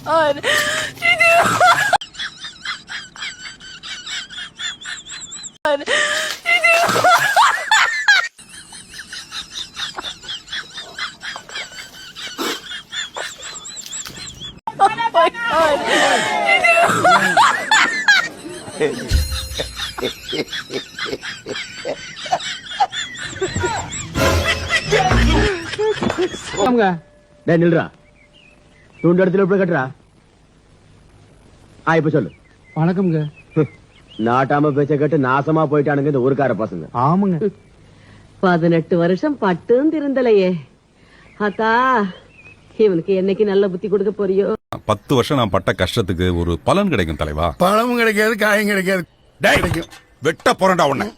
God. Oh my God. நில்றா துண்டு இடத்துல எப்படி கட்டுறா இப்ப சொல்லு. வணக்கம்ங்க. நாட்டாம பேச்ச கேட்டு நாசமா போயிட்டானுங்க இந்த ஊருக்கார பசங்க. ஆமாங்க. 18 வருஷம் பட்டும் திருந்தலையே. அத்தா இவனுக்கு என்னைக்கு நல்ல புத்தி கொடுக்க போறியோ. 10 வருஷம் நான் பட்ட கஷ்டத்துக்கு ஒரு பலன் கிடைக்கும் தலைவா. பழமும் கிடைக்காது, காயும் கிடைக்காது. வெட்ட போறேன்டா உன்னை.